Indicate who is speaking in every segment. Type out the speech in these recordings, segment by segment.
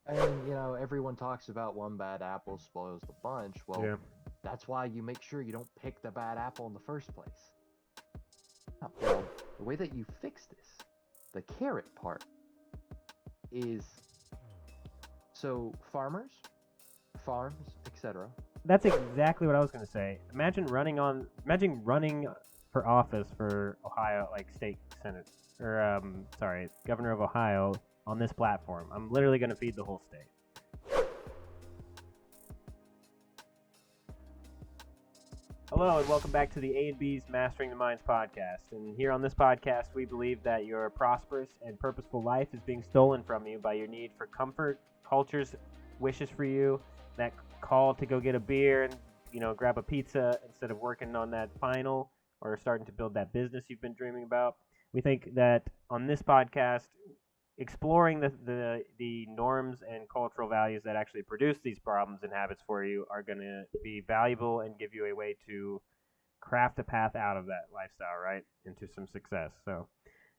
Speaker 1: And, everyone talks about one bad apple spoils the bunch. Well,
Speaker 2: Yeah.
Speaker 1: that's why you make sure you don't pick the bad apple in the first place. Well, the way that you fix this, the carrot part, is so farms, etc.
Speaker 2: That's exactly what I was going to say. Imagine running for office for Ohio, like state senate, or sorry, governor of Ohio on this platform. I'm literally going to feed the whole state. Hello and welcome back to the A&B's Mastering the Minds podcast. And here on this podcast, we believe that your prosperous and purposeful life is being stolen from you by your need for comfort, culture's wishes for you, that call to go get a beer and grab a pizza instead of working on that final or starting to build that business you've been dreaming about. We think that on this podcast, exploring the norms and cultural values that actually produce these problems and habits for you are going to be valuable and give you a way to craft a path out of that lifestyle, right, into some success. So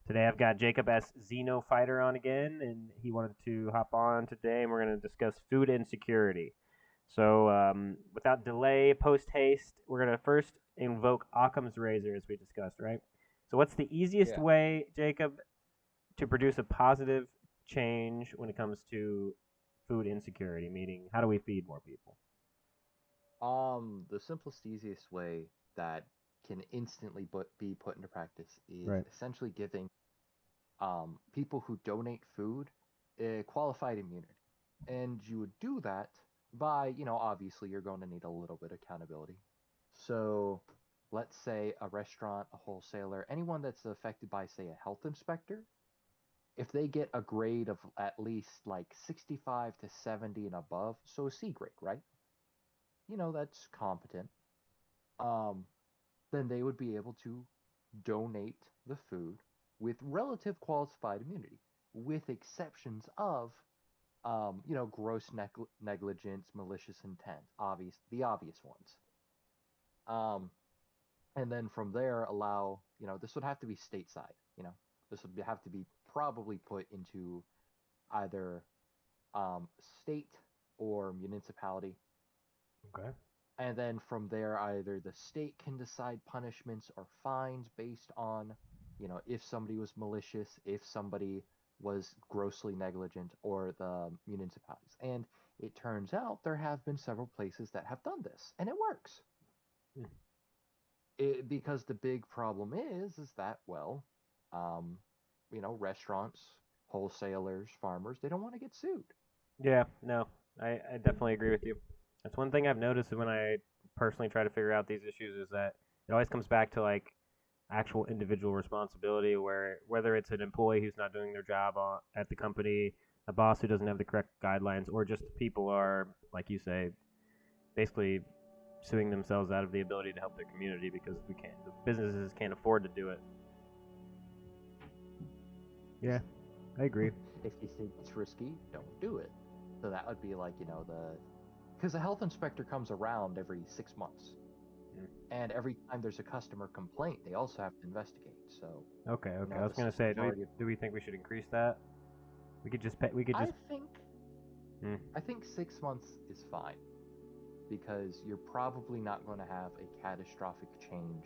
Speaker 2: today I've got Jacob S. Xeno Fighter on again, and he wanted to hop on today, and we're going to discuss food insecurity. So without delay, post haste, we're going to first invoke Occam's razor as we discussed, right? So what's the easiest
Speaker 1: Yeah.
Speaker 2: way, Jacob, to produce a positive change when it comes to food insecurity, meaning how do we feed more people?
Speaker 1: The simplest, easiest way that can instantly be put into practice is
Speaker 2: Right.
Speaker 1: essentially giving people who donate food a qualified immunity. And you would do that by, obviously you're going to need a little bit of accountability. So let's say a restaurant, a wholesaler, anyone that's affected by, say, a health inspector, if they get a grade of at least like 65 to 70 and above, so a C grade, right? That's competent. Um, then they would be able to donate the food with relative qualified immunity, with exceptions of, gross negligence, malicious intent, the obvious ones. Um, and then from there, allow, this would have to be stateside, this would have to be probably put into either state or municipality.
Speaker 2: Okay.
Speaker 1: And then from there, either the state can decide punishments or fines based on, if somebody was malicious, if somebody was grossly negligent, or the municipalities. And it turns out there have been several places that have done this, and it works.
Speaker 2: Hmm.
Speaker 1: Because the big problem is that, well, um, restaurants, wholesalers, farmers, they don't want to get sued.
Speaker 2: Yeah, no, I definitely agree with you. That's one thing I've noticed when I personally try to figure out these issues is that it always comes back to like actual individual responsibility, where whether it's an employee who's not doing their job at the company, a boss who doesn't have the correct guidelines, or just people are, like you say, basically suing themselves out of the ability to help their community because the businesses can't afford to do it. Yeah, I agree.
Speaker 1: If you think it's risky, don't do it. So that would be like, because the health inspector comes around every 6 months.
Speaker 2: Mm.
Speaker 1: And every time there's a customer complaint, they also have to investigate. So,
Speaker 2: Okay, okay. I was
Speaker 1: this
Speaker 2: gonna
Speaker 1: is
Speaker 2: say,
Speaker 1: majority of.
Speaker 2: do we think we should increase that? We could just pay. We could
Speaker 1: I
Speaker 2: just.
Speaker 1: think
Speaker 2: Mm,
Speaker 1: I think 6 months is fine because you're probably not going to have a catastrophic change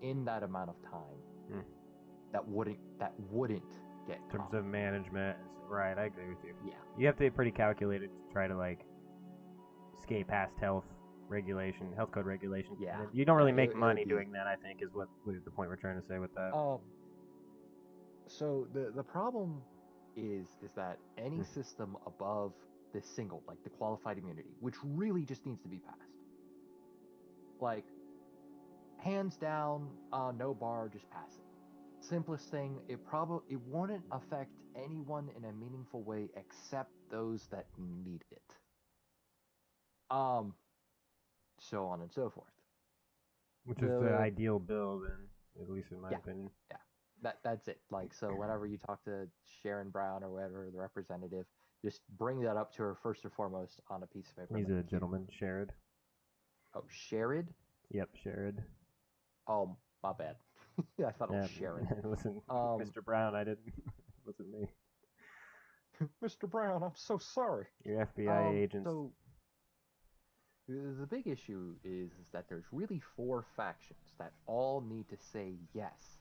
Speaker 1: in that amount of time
Speaker 2: mm.
Speaker 1: that wouldn't get
Speaker 2: In terms
Speaker 1: caught.
Speaker 2: of management, right? I agree with you.
Speaker 1: Yeah.
Speaker 2: You have to be pretty calculated to try to like skate past health code regulation,
Speaker 1: Yeah.
Speaker 2: and you don't
Speaker 1: Yeah.
Speaker 2: really
Speaker 1: It,
Speaker 2: make
Speaker 1: it would
Speaker 2: money
Speaker 1: be.
Speaker 2: doing that. I think is what the point we're trying to say with that.
Speaker 1: Um. So the problem is that any
Speaker 2: Mm,
Speaker 1: system above this single, like the qualified immunity, which really just needs to be passed, like hands down, no bar, just pass it. Simplest thing, it wouldn't affect anyone in a meaningful way except those that need it. Um, so on and so forth.
Speaker 2: which is the
Speaker 1: The
Speaker 2: ideal bill, then, at least in my
Speaker 1: Yeah,
Speaker 2: opinion.
Speaker 1: yeah, that's it. Like, so whenever you talk to Sharon Brown or whatever the representative, just bring that up to her first and foremost on a piece of paper and
Speaker 2: He's
Speaker 1: like,
Speaker 2: a
Speaker 1: here.
Speaker 2: gentleman, Sherrod.
Speaker 1: Oh, Sherrod.
Speaker 2: Yep, Sherrod.
Speaker 1: Oh, my bad. I thought it was
Speaker 2: Yeah,
Speaker 1: Sharon.
Speaker 2: listen,
Speaker 1: Um,
Speaker 2: Mr. Brown, I didn't. It wasn't me.
Speaker 1: Mr. Brown, I'm so sorry.
Speaker 2: Your FBI agents.
Speaker 1: So the big issue is that there's really four factions that all need to say yes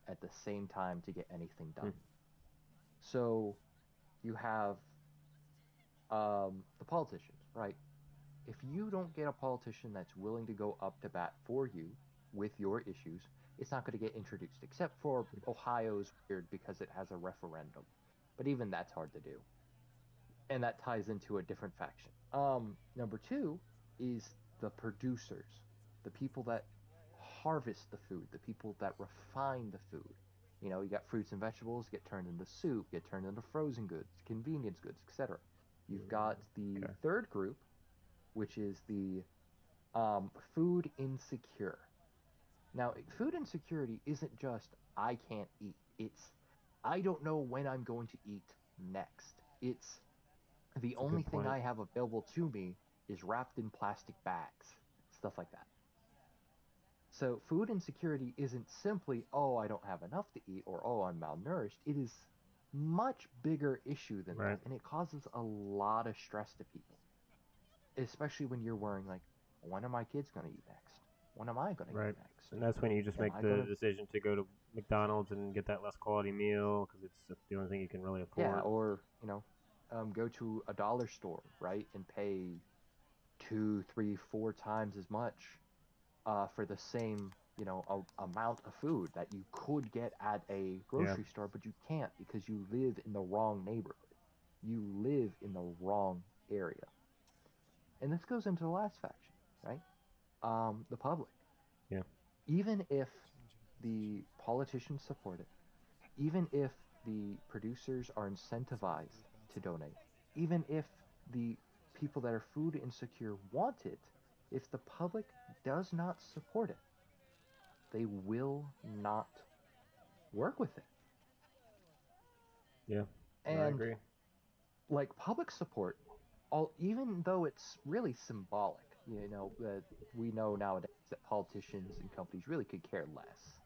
Speaker 1: at the same time to get anything
Speaker 2: Hmm.
Speaker 1: done. So you have the politicians, right? If you don't get a politician that's willing to go up to bat for you with your issues, it's not going to get introduced, except for Ohio's weird because it has a referendum. But even that's hard to do. And that ties into a different faction. Number two is the producers, the people that harvest the food, the people that refine the food. You know, you got fruits and vegetables get turned into soup, get turned into frozen goods, convenience goods, etc. You've got the
Speaker 2: Okay.
Speaker 1: third group, which is the food insecure. Now, food insecurity isn't just I can't eat. It's I don't know when I'm going to eat next. It's the
Speaker 2: That's a
Speaker 1: only
Speaker 2: good
Speaker 1: thing
Speaker 2: point.
Speaker 1: I have available to me is wrapped in plastic bags, stuff like that. So food insecurity isn't simply, oh, I don't have enough to eat or oh, I'm malnourished. It is much bigger issue than
Speaker 2: Right.
Speaker 1: that, and it causes a lot of stress to people, especially when you're worrying like, when are my kids going to eat next? When am I going to eat
Speaker 2: Right.
Speaker 1: next?
Speaker 2: And that's when you just
Speaker 1: Am
Speaker 2: make
Speaker 1: I going
Speaker 2: the
Speaker 1: to
Speaker 2: decision to go to McDonald's and get that less quality meal because it's the only thing you can really
Speaker 1: yeah,
Speaker 2: afford.
Speaker 1: or go to a dollar store, right, and pay two, three, four times as much for the same amount of food that you could get at a
Speaker 2: Yeah.
Speaker 1: grocery store, but you can't because you live in the wrong neighborhood. You live in the wrong area. And this goes into the last faction, right? The public.
Speaker 2: Yeah.
Speaker 1: Even if the politicians support it, even if the producers are incentivized to donate, even if the people that are food insecure want it, if the public does not support it, they will not work with it.
Speaker 2: Yeah. No, I
Speaker 1: And
Speaker 2: agree.
Speaker 1: like public support, all even though it's really symbolic, we know nowadays that politicians and companies really could care less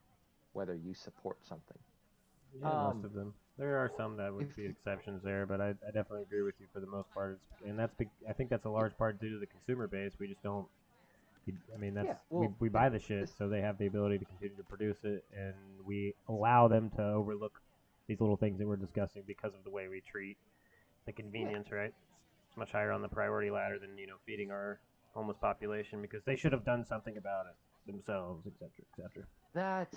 Speaker 1: whether you support something.
Speaker 2: Yeah, most
Speaker 1: Um,
Speaker 2: of them. There are some that
Speaker 1: if
Speaker 2: would be
Speaker 1: you,
Speaker 2: exceptions there, but I definitely agree with you for the most part. And that's big. I think that's a large part due to the consumer base. We just don't. I mean, that's
Speaker 1: yeah, well,
Speaker 2: we
Speaker 1: it,
Speaker 2: buy the shit,
Speaker 1: this,
Speaker 2: so they have the ability to continue to produce it, and we allow them to overlook these little things that we're discussing because of the way we treat the
Speaker 1: yeah,
Speaker 2: convenience. Right? It's much higher on the priority ladder than feeding our homeless population because they should have done something about it themselves, etc.,
Speaker 1: that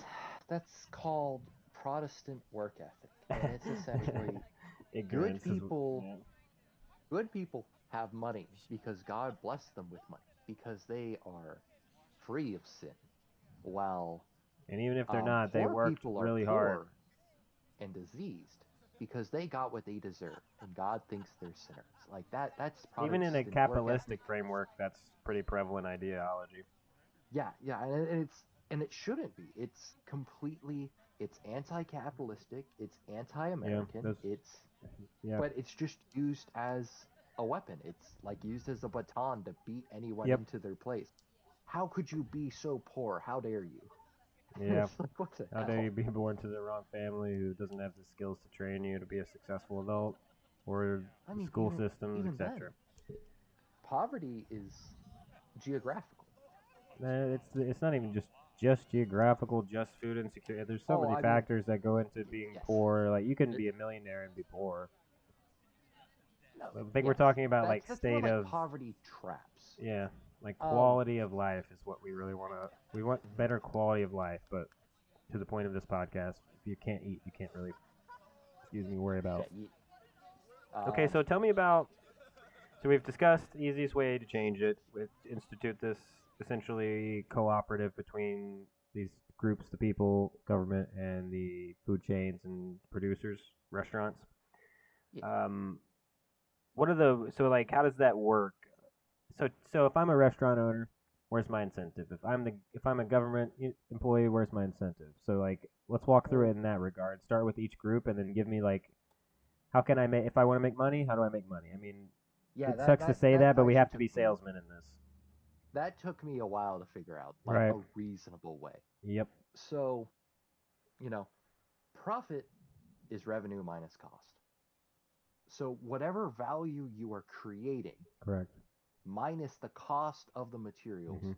Speaker 1: that's called Protestant work ethic, and it's
Speaker 2: etc.
Speaker 1: essentially good
Speaker 2: Ignorance is
Speaker 1: people
Speaker 2: yeah.
Speaker 1: good people have money because God blessed them with money because they are free of sin, while
Speaker 2: And even if they're not, they
Speaker 1: poor
Speaker 2: worked
Speaker 1: people are
Speaker 2: really hard.
Speaker 1: poor and diseased because they got what they deserve, and God thinks they're sinners. Like that. That's
Speaker 2: Even in a
Speaker 1: Protestant work ethic.
Speaker 2: capitalistic framework, that's pretty prevalent ideology.
Speaker 1: Yeah, yeah, and it shouldn't be. It's completely. It's anti-capitalistic. It's
Speaker 2: Yeah,
Speaker 1: anti-American.
Speaker 2: that's yeah,
Speaker 1: But it's just used as a weapon. It's like used as a baton to beat anyone
Speaker 2: yep,
Speaker 1: into their place. How could you be so poor? How dare you?
Speaker 2: yeah.
Speaker 1: It's like what the
Speaker 2: How dare you
Speaker 1: hell?
Speaker 2: be born to the wrong family who doesn't have the skills to train you to be a successful adult, or
Speaker 1: I mean,
Speaker 2: school systems,
Speaker 1: even then,
Speaker 2: etc.
Speaker 1: poverty is geographical.
Speaker 2: It's not even just geographical, just food insecurity. There's so
Speaker 1: Oh,
Speaker 2: many
Speaker 1: I mean,
Speaker 2: factors that go into being
Speaker 1: yes.
Speaker 2: poor. Like you can
Speaker 1: It,
Speaker 2: be a millionaire and be poor.
Speaker 1: no,
Speaker 2: I think we're
Speaker 1: yes.
Speaker 2: talking about like
Speaker 1: That's more
Speaker 2: state
Speaker 1: like
Speaker 2: of
Speaker 1: poverty traps.
Speaker 2: yeah, like
Speaker 1: Um,
Speaker 2: quality of life is what we really want to. We want better quality of life, but to the point of this podcast, if you can't eat, you can't really, excuse me, worry
Speaker 1: yeah,
Speaker 2: about. Okay,
Speaker 1: um,
Speaker 2: so tell me about. So we've discussed the easiest way to change it, with institute this essentially cooperative between these groups, the people, government, and the food chains and producers, restaurants.
Speaker 1: yeah,
Speaker 2: Um, what are the so like how does that work? So if I'm a restaurant owner, where's my incentive? If I'm a government employee, where's my incentive? So like let's walk through
Speaker 1: well,
Speaker 2: it in that regard. Start with each group and then give me like how can I make if I want to make money, how do I make money? I mean,
Speaker 1: yeah.
Speaker 2: it
Speaker 1: That
Speaker 2: sucks to
Speaker 1: that
Speaker 2: say
Speaker 1: that
Speaker 2: that, but we
Speaker 1: actually
Speaker 2: have to
Speaker 1: took
Speaker 2: be
Speaker 1: me
Speaker 2: salesmen in this.
Speaker 1: that took me a while to figure out, like
Speaker 2: Right.
Speaker 1: a reasonable way.
Speaker 2: Yep.
Speaker 1: So, you know, profit is revenue minus cost. So whatever value you are creating
Speaker 2: Correct.
Speaker 1: minus the cost of the materials
Speaker 2: Mm-hmm.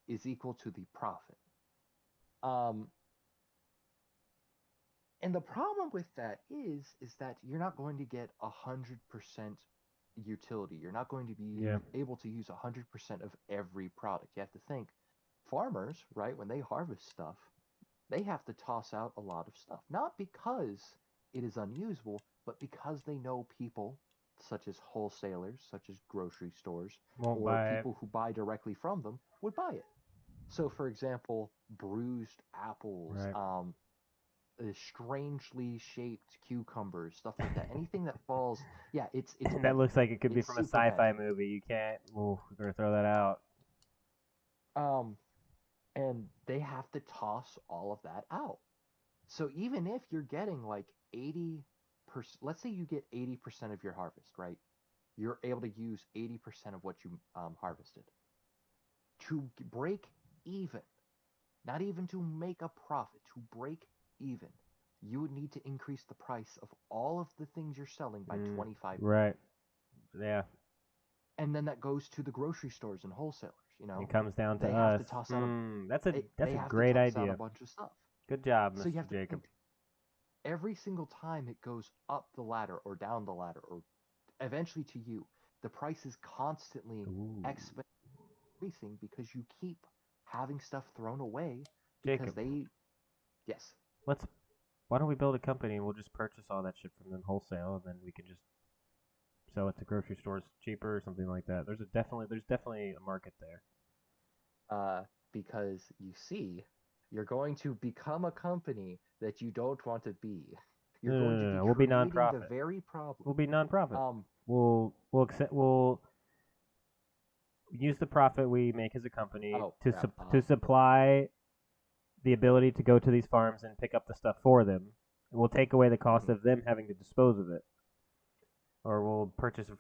Speaker 1: is equal to the profit. Um, and the problem with that is that you're not going to get 100% utility. You're not going to be
Speaker 2: Yeah.
Speaker 1: able to use 100% of every product. You have to think farmers, right, when they harvest stuff, they have to toss out a lot of stuff. Not because it is unusable, but because they know people such as wholesalers, such as grocery stores,
Speaker 2: Won't
Speaker 1: or
Speaker 2: buy it.
Speaker 1: people who buy directly from them would buy it. So, for example, bruised apples,
Speaker 2: Right.
Speaker 1: strangely shaped cucumbers, stuff like that. Anything that falls, yeah, it's
Speaker 2: That
Speaker 1: bad.
Speaker 2: looks like it could be
Speaker 1: It's
Speaker 2: from a
Speaker 1: super bad.
Speaker 2: sci-fi movie. You can't. Ooh, we're gonna throw that out.
Speaker 1: Um, and they have to toss all of that out. So even if you're getting like 80%, let's say you get 80% of your harvest, right? You're able to use 80% of what you harvested. To break even, not even to make a profit, to break even, you would need to increase the price of all of the things you're selling by 25%.
Speaker 2: Right. Yeah.
Speaker 1: And then that goes to the grocery stores and wholesalers,
Speaker 2: It comes down to
Speaker 1: they have
Speaker 2: us.
Speaker 1: to toss out
Speaker 2: That's a
Speaker 1: they
Speaker 2: that's a
Speaker 1: have to
Speaker 2: great
Speaker 1: toss out a
Speaker 2: idea.
Speaker 1: bunch of stuff.
Speaker 2: Good job,
Speaker 1: So you
Speaker 2: Mr.
Speaker 1: have to
Speaker 2: Jacob.
Speaker 1: think every single time it goes up the ladder or down the ladder or eventually to you, the price is constantly
Speaker 2: Ooh.
Speaker 1: exponentially increasing because you keep having stuff thrown away because
Speaker 2: Jacob,
Speaker 1: they, yes,
Speaker 2: let's. Why don't we build a company and we'll just purchase all that shit from them wholesale, and then we can just sell it to grocery stores cheaper or something like that. There's definitely a market there.
Speaker 1: because you see, you're going to become a company that you don't want to be. You're
Speaker 2: No, no,
Speaker 1: going
Speaker 2: no,
Speaker 1: to
Speaker 2: no,
Speaker 1: be
Speaker 2: no. We'll be
Speaker 1: creating the
Speaker 2: nonprofit.
Speaker 1: very problem.
Speaker 2: We'll be nonprofit.
Speaker 1: Um,
Speaker 2: We'll use the profit we make as a company
Speaker 1: oh
Speaker 2: to
Speaker 1: crap.
Speaker 2: supply the ability to go to these farms and pick up the stuff for them. We'll take away the cost
Speaker 1: Mhm.
Speaker 2: of them having to dispose of it, or we'll purchase it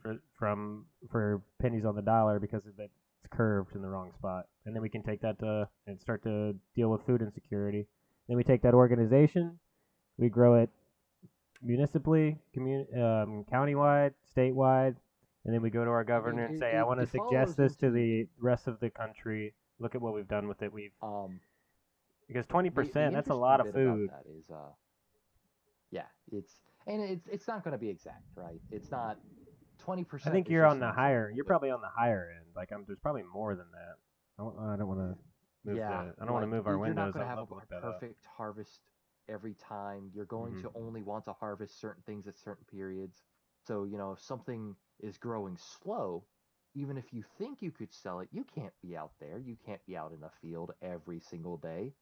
Speaker 2: for pennies on the dollar because it's curved in the wrong spot, and then we can take that to and start to deal with food insecurity. Then we take that organization, we grow it municipally, countywide, statewide, and then we go to our
Speaker 1: I mean,
Speaker 2: governor and say, "I want to
Speaker 1: it
Speaker 2: suggest
Speaker 1: follows
Speaker 2: this to
Speaker 1: into
Speaker 2: the rest of the country. Look at what we've done with it. We've
Speaker 1: um
Speaker 2: because twenty
Speaker 1: the
Speaker 2: percent that's a lot
Speaker 1: interesting
Speaker 2: of
Speaker 1: bit about
Speaker 2: food.
Speaker 1: that is yeah, it's not going to be exact, right? It's not
Speaker 2: I
Speaker 1: 20%
Speaker 2: think
Speaker 1: is
Speaker 2: you're
Speaker 1: just
Speaker 2: on
Speaker 1: an
Speaker 2: the higher.
Speaker 1: example,
Speaker 2: You're
Speaker 1: but
Speaker 2: probably on the higher end. Like there's probably more than that. I don't want to move
Speaker 1: yeah,
Speaker 2: the. I don't want to
Speaker 1: like
Speaker 2: move our
Speaker 1: you're not
Speaker 2: windows.
Speaker 1: going to
Speaker 2: I'd
Speaker 1: have
Speaker 2: love to
Speaker 1: a
Speaker 2: look that up.
Speaker 1: perfect harvest every time. You're going to
Speaker 2: Mm-hmm.
Speaker 1: only want to harvest certain things at certain periods. So, if something is growing slow, even if you think you could sell it, you can't be out there. You can't be out in a field every single day.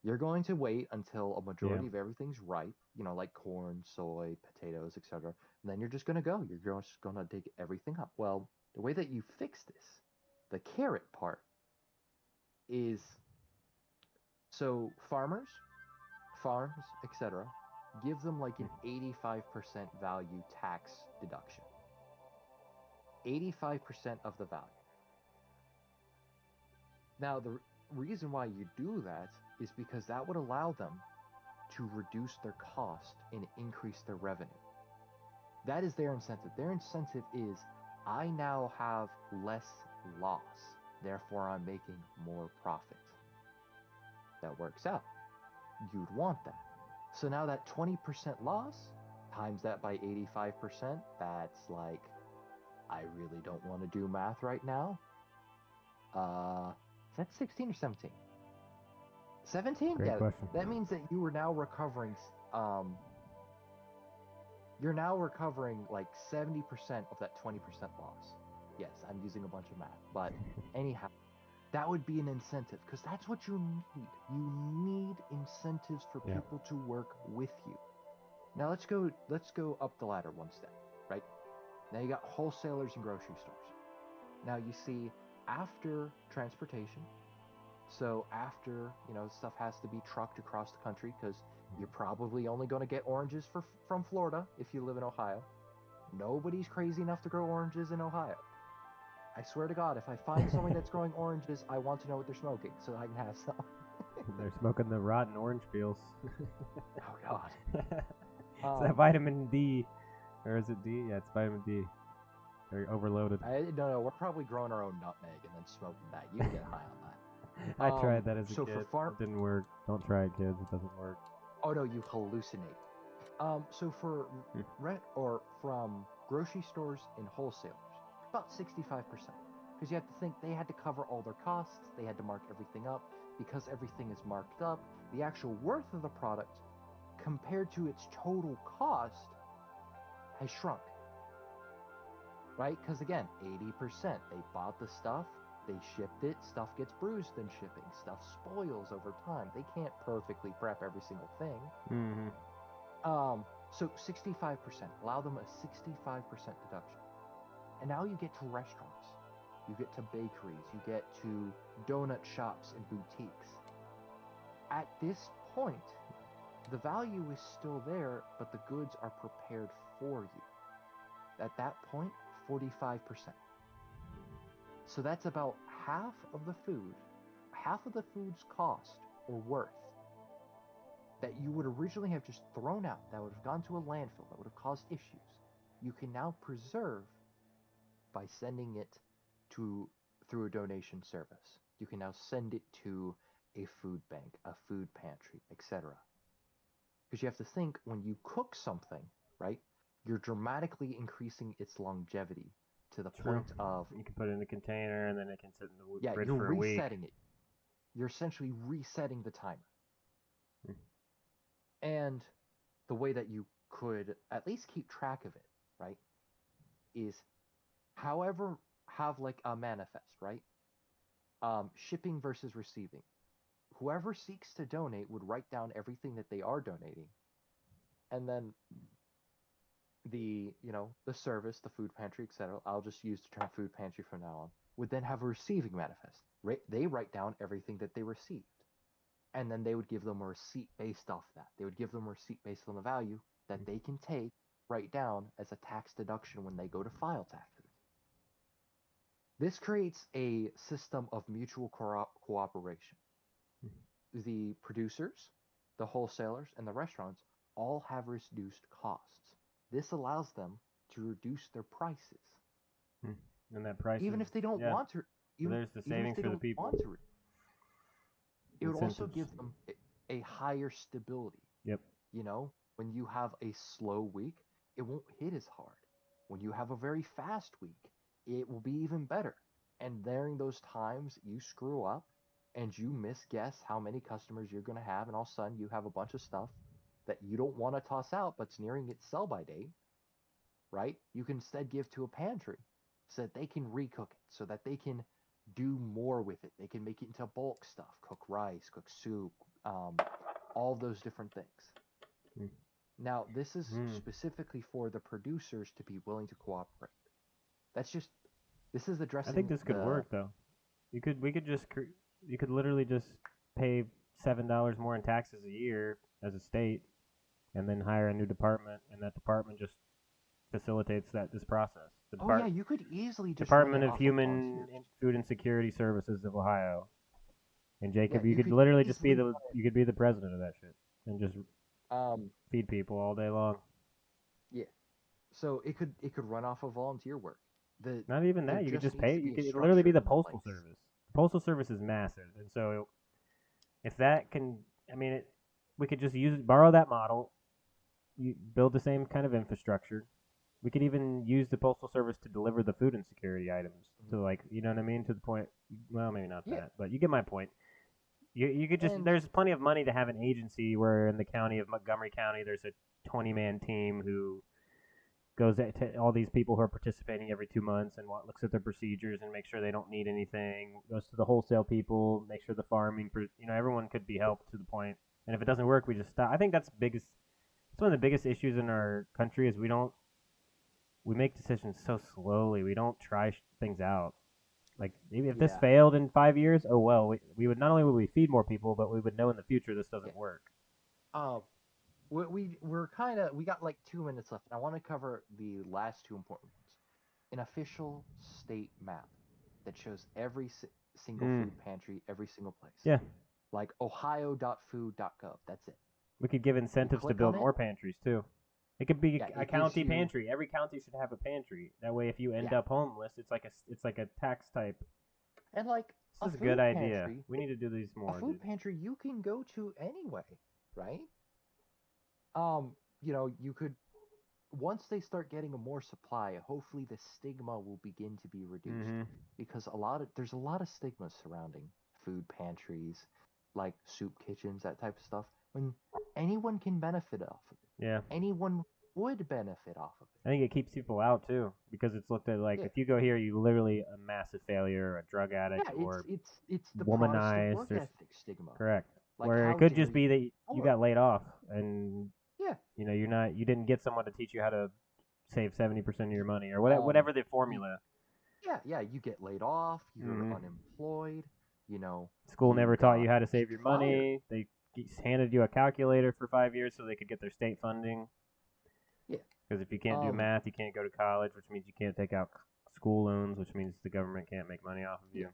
Speaker 1: You're going to wait until a
Speaker 2: Yeah.
Speaker 1: majority of everything's ripe, like corn, soy, potatoes, etc. And then you're just going to go. You're just going to dig everything up. Well, the way that you fix this, the carrot part, is so farms, etc., give them like an 85% value tax deduction. 85% of the value. Now, the reason why you do that is because that would allow them to reduce their cost and increase their revenue. That is their incentive. Their incentive is I now have less loss, therefore I'm making more profit. That works out. You'd want that. So now that 20% loss, times that by 85%, that's like, I really don't want to do math right now. Is that 16 or 17? 17?
Speaker 2: Great
Speaker 1: Yeah,
Speaker 2: question.
Speaker 1: that means that you are now recovering you're now recovering like 70% of that 20% loss. Yes, I'm using a bunch of math, but anyhow, that would be an incentive because that's what you need. You need incentives for
Speaker 2: Yeah.
Speaker 1: people to work with you. Now let's go up the ladder one step, right? Now you got wholesalers and grocery stores. Now you see after transportation, so after, stuff has to be trucked across the country because you're probably only going to get oranges from Florida if you live in Ohio. Nobody's crazy enough to grow oranges in Ohio. I swear to God, if I find somebody that's growing oranges, I want to know what they're smoking so I can have some.
Speaker 2: They're smoking the rotten orange peels.
Speaker 1: Oh God.
Speaker 2: It's that
Speaker 1: Um,
Speaker 2: vitamin D. Or is it D? Yeah, it's vitamin D. They're overloaded.
Speaker 1: I don't know. We're probably growing our own nutmeg and then smoking that. You can get high on that.
Speaker 2: I tried that as a
Speaker 1: So for
Speaker 2: kid.
Speaker 1: farm,
Speaker 2: It didn't work. Don't try it, kids. It doesn't work.
Speaker 1: oh no, you hallucinate. So for rent or from grocery stores and wholesalers, about 65%. Because you have to think they had to cover all their costs, they had to mark everything up. Because everything is marked up, the actual worth of the product compared to its total cost has shrunk. Right? Because again, 80%, they bought the stuff, they shipped it, stuff gets bruised in shipping, stuff spoils over time. They can't perfectly prep every single thing.
Speaker 2: Mm-hmm.
Speaker 1: So 65%, allow them a 65% deduction. And now you get to restaurants, you get to bakeries, you get to donut shops and boutiques. At this point, the value is still there, but the goods are prepared for you. At that point, 45%. So that's about half of the food's cost or worth that you would originally have just thrown out, that would have gone to a landfill, that would have caused issues. You can now preserve by sending it through a donation service. You can now send it to a food bank, a food pantry, etc. Because you have to think, when you cook something, right, you're dramatically increasing its longevity to the
Speaker 2: True.
Speaker 1: point of,
Speaker 2: You can put it in a container and then it can sit in the
Speaker 1: yeah,
Speaker 2: fridge
Speaker 1: you're
Speaker 2: for a week.
Speaker 1: resetting it. You're essentially resetting the timer.
Speaker 2: Hmm.
Speaker 1: And the way that you could at least keep track of it, right, is however, have like a manifest, right? Shipping versus receiving. Whoever seeks to donate would write down everything that they are donating, and then the service, the food pantry, etc. I'll just use the term food pantry from now on. Would then have a receiving manifest. They write down everything that they received, and then they would give them a receipt based off that. They would give them a receipt based on the value that they can write down as a tax deduction when they go to file taxes. This creates a system of mutual cooperation. The producers, the wholesalers, and the restaurants all have reduced costs. This allows them to reduce their prices,
Speaker 2: Hmm. And that price
Speaker 1: even
Speaker 2: is,
Speaker 1: if they don't
Speaker 2: yeah.
Speaker 1: want to.
Speaker 2: So
Speaker 1: Even
Speaker 2: there's the
Speaker 1: even if
Speaker 2: savings
Speaker 1: they
Speaker 2: for the
Speaker 1: don't
Speaker 2: people.
Speaker 1: want to, it would also
Speaker 2: Incentives.
Speaker 1: give them a higher stability.
Speaker 2: Yep.
Speaker 1: When you have a slow week, it won't hit as hard. When you have a very fast week, it will be even better. And during those times you screw up and you misguess how many customers you're going to have, and all of a sudden you have a bunch of stuff that you don't want to toss out but's nearing its sell by date, right? You can instead give to a pantry so that they can recook it, so that they can do more with it. They can make it into bulk stuff, cook rice, cook soup, all those different things.
Speaker 2: Hmm.
Speaker 1: Now, this is
Speaker 2: Hmm.
Speaker 1: specifically for the producers to be willing to cooperate. This is
Speaker 2: I think
Speaker 1: addressing
Speaker 2: this could
Speaker 1: the,
Speaker 2: work though. You could literally just pay $7 more in taxes a year as a state, and then hire a new department, and that department just facilitates this process. The
Speaker 1: oh yeah, you could easily just run
Speaker 2: Department
Speaker 1: it
Speaker 2: of
Speaker 1: off of
Speaker 2: Human
Speaker 1: volunteers.
Speaker 2: Food and Security Services of Ohio. And
Speaker 1: Yeah,
Speaker 2: Jacob, you
Speaker 1: you
Speaker 2: could
Speaker 1: could
Speaker 2: literally just be
Speaker 1: easily
Speaker 2: the president of that shit and just
Speaker 1: um
Speaker 2: feed people all day long.
Speaker 1: yeah. So it could run off of volunteer work.
Speaker 2: Not even
Speaker 1: There
Speaker 2: that. You could
Speaker 1: just
Speaker 2: just
Speaker 1: needs
Speaker 2: pay.
Speaker 1: to be a
Speaker 2: It'd literally be
Speaker 1: structure
Speaker 2: the
Speaker 1: in
Speaker 2: postal
Speaker 1: place.
Speaker 2: service. The postal service is massive, and so if that can, I mean, we could just borrow that model, you build the same kind of infrastructure. We could even use the postal service to deliver the food insecurity items
Speaker 1: Mhm.
Speaker 2: to, like, you know what I mean, to the point. Well, maybe not
Speaker 1: Yeah,
Speaker 2: that, but you get my point. You could just,
Speaker 1: and
Speaker 2: there's plenty of money to have an agency where in the county of Montgomery County there's a 20-man team who goes to all these people who are participating every 2 months and looks at their procedures and makes sure they don't need anything. Goes to the wholesale people, make sure the farming, everyone could be helped to the point. And if it doesn't work, we just stop. I think that's biggest. It's one of the biggest issues in our country is we make decisions so slowly. We don't try things out. Like, maybe if this
Speaker 1: yeah,
Speaker 2: failed in 5 years, oh well. We would, not only would we feed more people, but we would know in the future this
Speaker 1: yeah.
Speaker 2: doesn't work.
Speaker 1: Um, we got like 2 minutes left, and I want to cover the last two important ones. An official state map that shows every single
Speaker 2: Mm,
Speaker 1: food pantry, every single place,
Speaker 2: yeah,
Speaker 1: like ohio.food.gov. That's it.
Speaker 2: we could give
Speaker 1: You
Speaker 2: incentives to
Speaker 1: click on
Speaker 2: build
Speaker 1: it.
Speaker 2: more pantries too. It could be
Speaker 1: Yeah,
Speaker 2: a
Speaker 1: it gives
Speaker 2: county
Speaker 1: you.
Speaker 2: pantry. Every county should have a pantry. That way, if you end
Speaker 1: Yeah,
Speaker 2: up homeless, it's like a tax type.
Speaker 1: and like a
Speaker 2: This is a good
Speaker 1: food
Speaker 2: idea.
Speaker 1: pantry,
Speaker 2: We need to do these
Speaker 1: a
Speaker 2: more,
Speaker 1: food
Speaker 2: dude.
Speaker 1: pantry you can go to anyway, right? You could once they start getting a more supply, hopefully the stigma will begin to be reduced
Speaker 2: Mm-hmm.
Speaker 1: because there's a lot of stigma surrounding food pantries, like soup kitchens, that type of stuff. When anyone can benefit off of it,
Speaker 2: Yeah.
Speaker 1: anyone would benefit off of
Speaker 2: I think it keeps people out too because it's looked at like
Speaker 1: it.
Speaker 2: if you go here, you literally a massive failure, a drug
Speaker 1: Yeah,
Speaker 2: addict,
Speaker 1: yeah. It's
Speaker 2: or
Speaker 1: it's it's the Protestant
Speaker 2: womanized.
Speaker 1: work
Speaker 2: There's
Speaker 1: ethic stigma.
Speaker 2: correct.
Speaker 1: Like,
Speaker 2: Where it
Speaker 1: how
Speaker 2: could
Speaker 1: dare
Speaker 2: just be
Speaker 1: you
Speaker 2: that
Speaker 1: be
Speaker 2: you
Speaker 1: poor?
Speaker 2: got laid off and
Speaker 1: Yeah.
Speaker 2: you didn't get someone to teach you how to save 70% of your money or
Speaker 1: Um.
Speaker 2: whatever the
Speaker 1: You,
Speaker 2: formula.
Speaker 1: yeah. You get laid off. You're
Speaker 2: Mm-hmm.
Speaker 1: unemployed. You know.
Speaker 2: School never
Speaker 1: You
Speaker 2: taught you
Speaker 1: got
Speaker 2: how to save your
Speaker 1: fired.
Speaker 2: money. They handed you a calculator for 5 years so they could get their state funding.
Speaker 1: Yeah.
Speaker 2: Because if you can't do
Speaker 1: Um.
Speaker 2: math, you can't go to college, which means you can't take out school loans, which means the government can't make money off of you.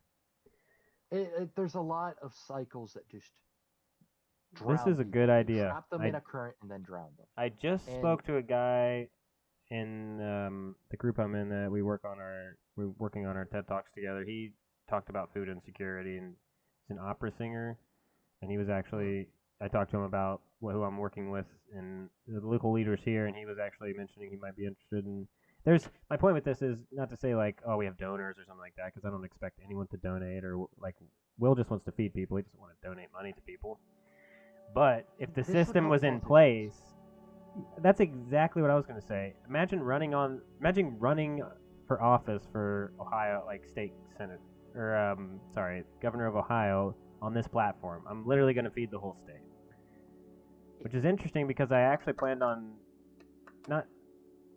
Speaker 1: Yeah. There's a lot of cycles that just
Speaker 2: This
Speaker 1: drown
Speaker 2: is a good
Speaker 1: people. You
Speaker 2: idea.
Speaker 1: trap them in a current and then drown them.
Speaker 2: I just
Speaker 1: And
Speaker 2: spoke to a guy in the group I'm in that we're working on our TED Talks together. He talked about food insecurity and he's an opera singer, and he was
Speaker 1: hmm,
Speaker 2: actually I talked to him about who I'm working with and the local leaders here, and he was actually mentioning he might be interested in. There's my point with this is not to say like oh we have donors or something like that because I don't expect anyone to donate or like Will just wants to feed people. He doesn't want to donate money to people. But if the
Speaker 1: this would
Speaker 2: system
Speaker 1: help
Speaker 2: was in
Speaker 1: politicians.
Speaker 2: place, that's exactly what I was going to say. Imagine running for office for Ohio, like state senate, or sorry, governor of Ohio on this platform. I'm literally going to feed the whole state, which is interesting because I actually planned on not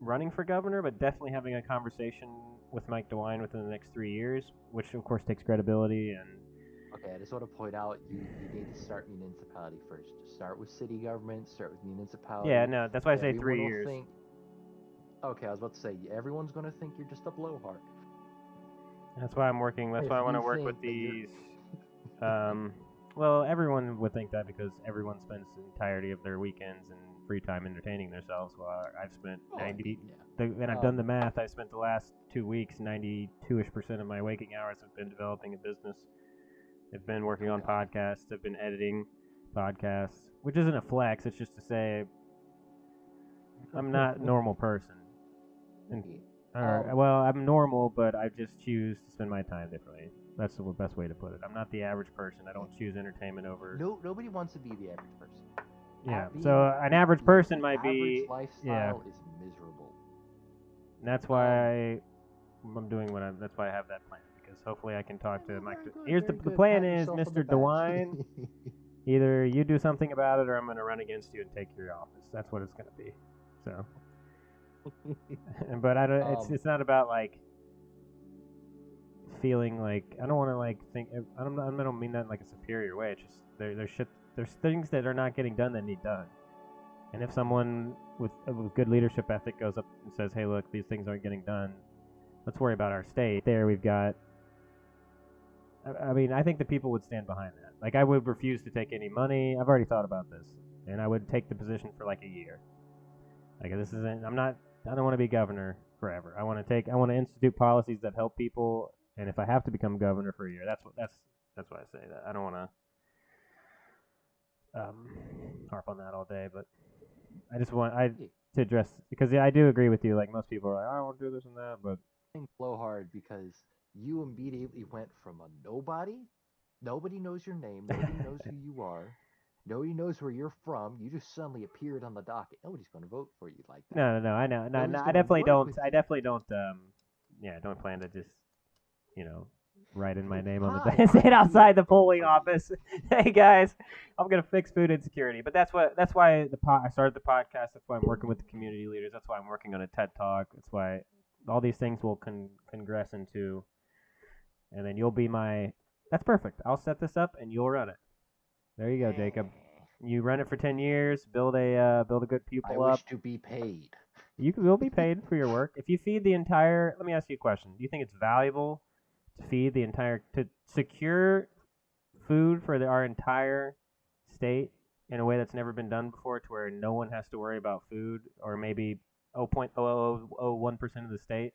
Speaker 2: running for governor, but definitely having a conversation with Mike DeWine within the next 3 years, which of course takes credibility and
Speaker 1: Okay, I just want to point out you need to start municipality first. Just start with city government, start with
Speaker 2: yeah,
Speaker 1: municipality.
Speaker 2: no, that's why I say
Speaker 1: Everyone
Speaker 2: three
Speaker 1: will
Speaker 2: years.
Speaker 1: think. Okay, I was about to say everyone's gonna think you're just a blowhard.
Speaker 2: That's why I'm working. That's
Speaker 1: If
Speaker 2: why I want to
Speaker 1: you
Speaker 2: work with
Speaker 1: think that you're.
Speaker 2: these. Um, well, everyone would think that because everyone spends the entirety of their weekends and free time entertaining themselves. Well, I've spent
Speaker 1: Oh, I mean,
Speaker 2: 90,
Speaker 1: yeah.
Speaker 2: and I've done the math. I spent the last 2 weeks, 92ish% of my waking hours have been developing a business. I've been working
Speaker 1: Oh
Speaker 2: on
Speaker 1: God.
Speaker 2: podcasts. I've been editing podcasts, which isn't a flex. It's just to say I'm not a normal person. And or
Speaker 1: um.
Speaker 2: well, I'm normal, but I just choose to spend my time differently. That's the best way to put it. I'm not the average person. I don't choose entertainment over.
Speaker 1: No, nobody wants to be the average person.
Speaker 2: Yeah.
Speaker 1: Being
Speaker 2: So an average
Speaker 1: like
Speaker 2: person
Speaker 1: the
Speaker 2: might
Speaker 1: average
Speaker 2: be. Yeah.
Speaker 1: lifestyle is miserable.
Speaker 2: And that's
Speaker 1: Um.
Speaker 2: why I'm doing what I'm. That's why I have that plan because hopefully I can talk to
Speaker 1: Well,
Speaker 2: Mike.
Speaker 1: very good,
Speaker 2: Here's
Speaker 1: very
Speaker 2: the
Speaker 1: good.
Speaker 2: plan
Speaker 1: Pat
Speaker 2: is
Speaker 1: yourself on the
Speaker 2: Mr.
Speaker 1: back.
Speaker 2: DeWine. Either you do something about it, or I'm going to run against you and take your office. That's what it's going to be. So, but I don't. It's not about like feeling like I don't want to like think I don't mean that in like a superior way. It's just there's things that are not getting done that need done. And if someone with good leadership ethic goes up and says, "Hey, look, these things aren't getting done. Let's worry about our state." There, we've got. I mean, I think the people would stand behind that. Like, I would refuse to take any money. I've already thought about this, and I would take the position for like a year. Like, this isn't. I'm not. I don't want to be governor forever. I want to institute policies that help people. And if I have to become governor for a year, that's why I say that. I don't want to harp on that all day, but I just want to address because I do agree with you. Like most people are like, I won't do this and that, but
Speaker 1: Blowhard because you immediately went from a nobody knows your name, nobody knows who you are, nobody knows where you're from. You just suddenly appeared on the docket. Nobody's going to vote for you like that.
Speaker 2: no, I know, no,
Speaker 1: Nobody's
Speaker 2: I
Speaker 1: going to
Speaker 2: definitely
Speaker 1: work
Speaker 2: don't.
Speaker 1: with
Speaker 2: I
Speaker 1: you.
Speaker 2: definitely don't. Yeah, I don't plan to just write in my name on the
Speaker 1: Hi,
Speaker 2: sit
Speaker 1: I'm
Speaker 2: outside
Speaker 1: here
Speaker 2: the
Speaker 1: to vote
Speaker 2: polling
Speaker 1: for you.
Speaker 2: office. Hey guys, I'm gonna fix food insecurity. But that's why I started the podcast. That's why I'm working with the community leaders. That's why I'm working on a TED Talk. That's why all these things will congress into, and then you'll be my. That's perfect. I'll set this up and you'll run it. There you go, Jacob. You run it for 10 years. Build a good
Speaker 1: I
Speaker 2: pupil up.
Speaker 1: wish to be paid.
Speaker 2: Will be paid for your work. If you feed the entire, let me ask you a question. Do you think it's valuable to feed to secure food for our entire state in a way that's never been done before, to where no one has to worry about food, or maybe 0.0001% of the state,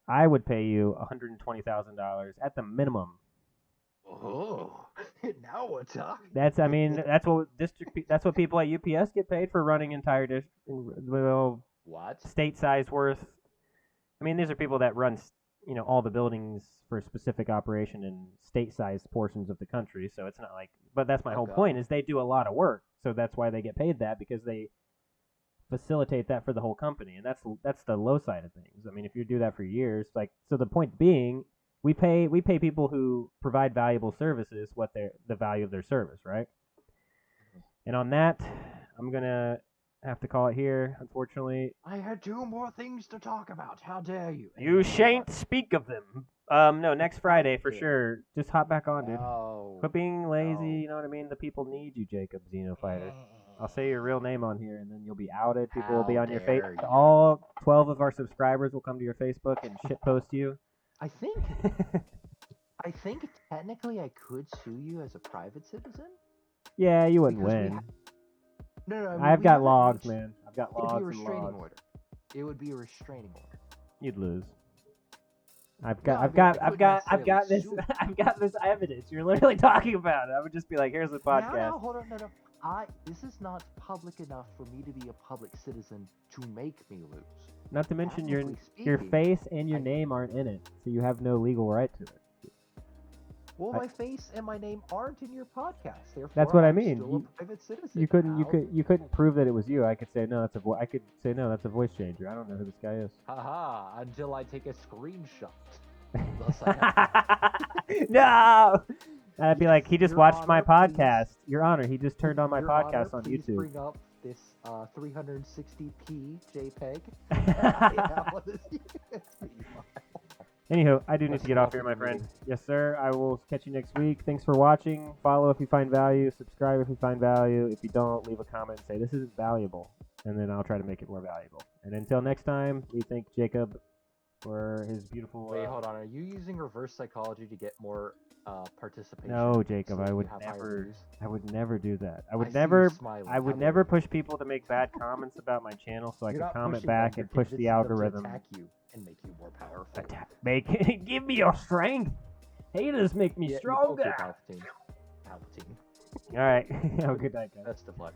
Speaker 2: I would pay you $120,000 at the minimum.
Speaker 1: Oh, now we're talking.
Speaker 2: That's that's what people at UPS get paid for running entire
Speaker 1: What?
Speaker 2: state size worth. I mean, these are people that run all the buildings for a specific operation in state-sized portions of the country. So it's not like, but that's my whole point, is they do a lot of work. So that's why they get paid that, because they facilitate that for the whole company. And that's the low side of things. I mean, if you do that for years, like, so the point being, we pay people who provide valuable services what the value of their service, right? And on that, I'm going to have to call it here, unfortunately.
Speaker 1: I had 2 more things to talk about. How dare you?
Speaker 2: You shan't speak of them. No, next Friday for sure. Just hop back on, dude.
Speaker 1: No.
Speaker 2: Quit being lazy, you know what I mean? The people need you, Jacob Xenofighter. I'll say your real name on here, and then you'll be outed. People will be on your face. All 12 of our subscribers will come to your Facebook and shitpost you.
Speaker 1: I think technically I could sue you as a private citizen.
Speaker 2: Yeah, you wouldn't win.
Speaker 1: No, I mean,
Speaker 2: I've got logs, man. I've got logs
Speaker 1: and logs. It would be a restraining order.
Speaker 2: You'd lose. I've got this evidence. You're literally talking about it. I would just be like, here's the podcast.
Speaker 1: No, hold on, no. This is not public enough for me to be a public citizen to make me lose.
Speaker 2: Not to mention your face and your name aren't in it, so you have no legal right to it.
Speaker 1: Well, my face and my name aren't in your podcast. Therefore,
Speaker 2: that's what I mean.
Speaker 1: Still a private citizen.
Speaker 2: You couldn't prove that it was you. I could say no, that's a voice changer. I don't know who this guy is.
Speaker 1: Haha! Until I take a screenshot.
Speaker 2: No. I'd be like, he just watched my podcast. Your Honor, he just turned on my podcast on
Speaker 1: please
Speaker 2: YouTube.
Speaker 1: Bring up this 360p JPEG.
Speaker 2: Anywho, I do need to get off here, my friend. Yes, sir. I will catch you next week. Thanks for watching. Follow if you find value. Subscribe if you find value. If you don't, leave a comment and say, this isn't valuable. And then I'll try to make it more valuable. And until next time, we thank Jacob for his beautiful...
Speaker 1: Wait, hold on. Are you using reverse psychology to get more participation?
Speaker 2: No, Jacob. I would never do that. I would never push people to make bad comments about my channel so I could comment back and push the algorithm.
Speaker 1: Attack you and make you more powerful.
Speaker 2: Give me your strength. Haters make me stronger.
Speaker 1: Palpatine.
Speaker 2: All right. Have a good night, guys.
Speaker 1: Best of luck.